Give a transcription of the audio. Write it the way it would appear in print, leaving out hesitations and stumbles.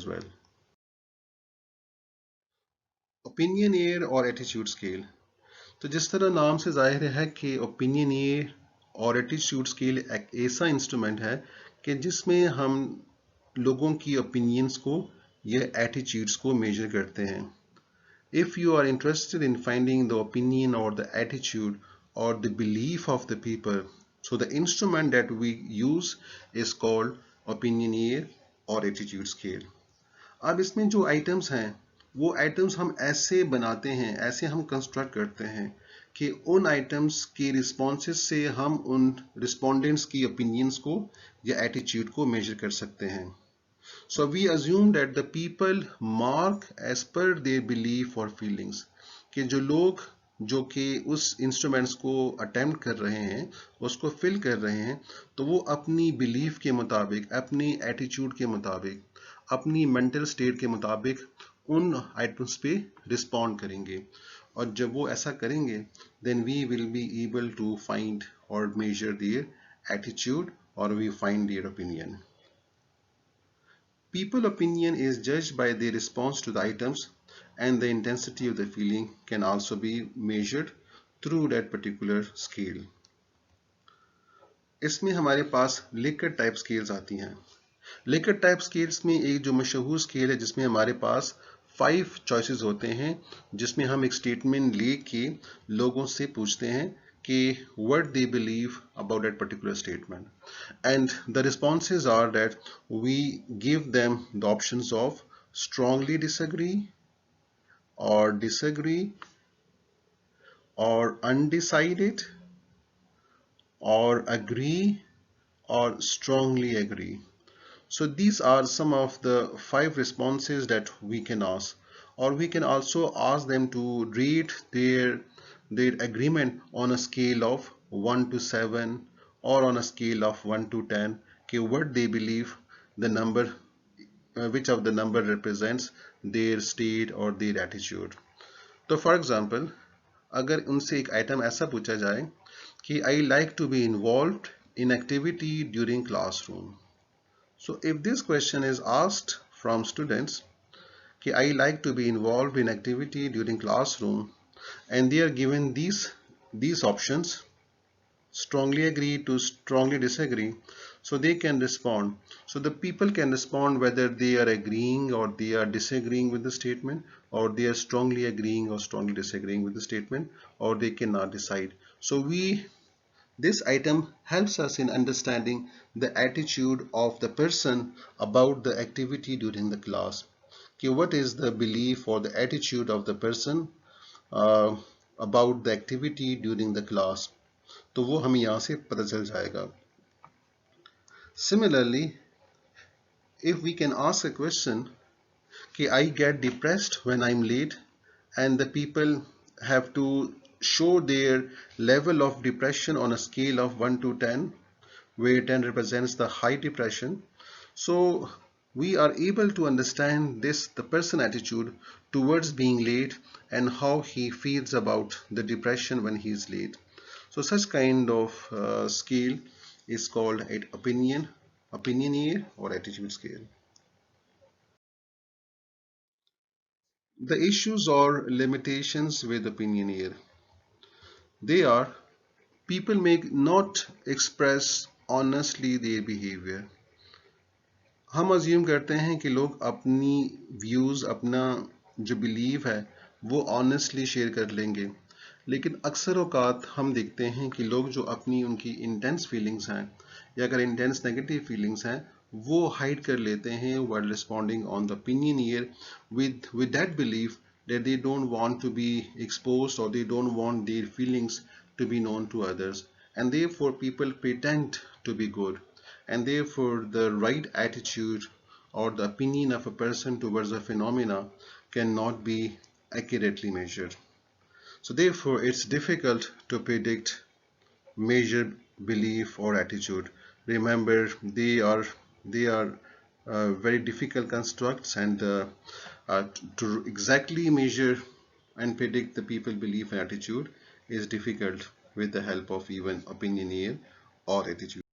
as well. ओपिनियनियर और attitude scale. तो जिस तरह नाम से जाहिर है कि ओपिनियनियर और एटीट्यूड स्केल एक ऐसा इंस्ट्रूमेंट है कि जिसमें हम लोगों की ओपिनियंस को या एटीट्यूड्स को मेजर करते हैं। If you are interested in finding the opinion or the attitude or the belief of the people, so the instrument that we use is called opinioneer or attitude scale. अब इसमें जो items हैं वो items हम ऐसे बनाते हैं, ऐसे हम कंस्ट्रक्ट करते हैं कि उन आइटम्स की रिस्पॉन्सेस से हम उन रिस्पोंडेंट्स की ओपिनियंस को या एटीट्यूड को मेजर कर सकते हैं। So we assume that the people mark as per their belief or feelings, कि जो लोग जो कि उस इंस्ट्रूमेंट्स को अटेम्प्ट कर रहे हैं, उसको फिल कर रहे हैं, तो वो अपनी बिलीफ के मुताबिक, अपनी एटीट्यूड के मुताबिक, अपनी मेंटल स्टेट के मुताबिक उन आइटम्स पे रिस्पॉन्ड करेंगे। और जब वो ऐसा करेंगे then we will be able to find or measure their attitude or we find their opinion. People opinion is judged by their response to the items, and the intensity of the feeling can also be measured through that particular scale. इसमें हमारे पास Likert type scales आती हैं। Likert type scales में एक जो मशहूर scale है जिसमें हमारे पास 5 चॉइसेस होते हैं, जिसमें हम एक स्टेटमेंट लेके लोगों से पूछते हैं कि what they believe about that particular statement, and the responses are that we give them the options of strongly disagree or undecided or agree or strongly agree. So these are some of the 5 responses that we can ask, or we can also ask them to rate their agreement on a scale of 1 to 7 or on a scale of 1 to 10, okay, what they believe the number, which of the number represents their state or their attitude. तो for example, अगर उनसे एक item ऐसा पूछा जाए कि I like to be involved in activity during classroom. So if this question is asked from students, कि I like to be involved in activity during classroom, and they are given these options, strongly agree to strongly disagree, so they can respond. So the people can respond whether they are agreeing or they are disagreeing with the statement, or they are strongly agreeing or strongly disagreeing with the statement, or they cannot decide. So this item helps us in understanding the attitude of the person about the activity during the class. Okay, what is the belief or the attitude of the person about the activity during the class? तो वो हमें यहाँ से पता चल जाएगा. Similarly, if we can ask a question कि I get depressed when I'm late, and the people have to show their level of depression on a scale of 1 to 10, where 10 represents the high depression. So we are able to understand the person attitude towards being late and how he feels about the depression when he is late. So such kind of scale is called an opinioneer or attitude scale. The issues or limitations with opinioneer. They are, people may not express honestly their behavior. हम assume करते हैं कि लोग अपनी views, अपना जो believe है वो ऑनेस्टली शेयर कर लेंगे, लेकिन अक्सर औकात हम देखते हैं कि लोग जो अपनी उनकी इंटेंस फीलिंग्स हैं या अगर इंटेंस नेगेटिव फीलिंग्स हैं वो हाइड कर लेते हैं while responding on the opinioneer with that belief that they don't want to be exposed or they don't want their feelings to be known to others, and therefore people pretend to be good, and therefore the right attitude or the opinion of a person towards a phenomena cannot be accurately measured. So therefore it's difficult to predict, measure belief or attitude. Remember, they are very difficult constructs, and to exactly measure and predict the people belief and attitude is difficult with the help of even opinioneer or attitude.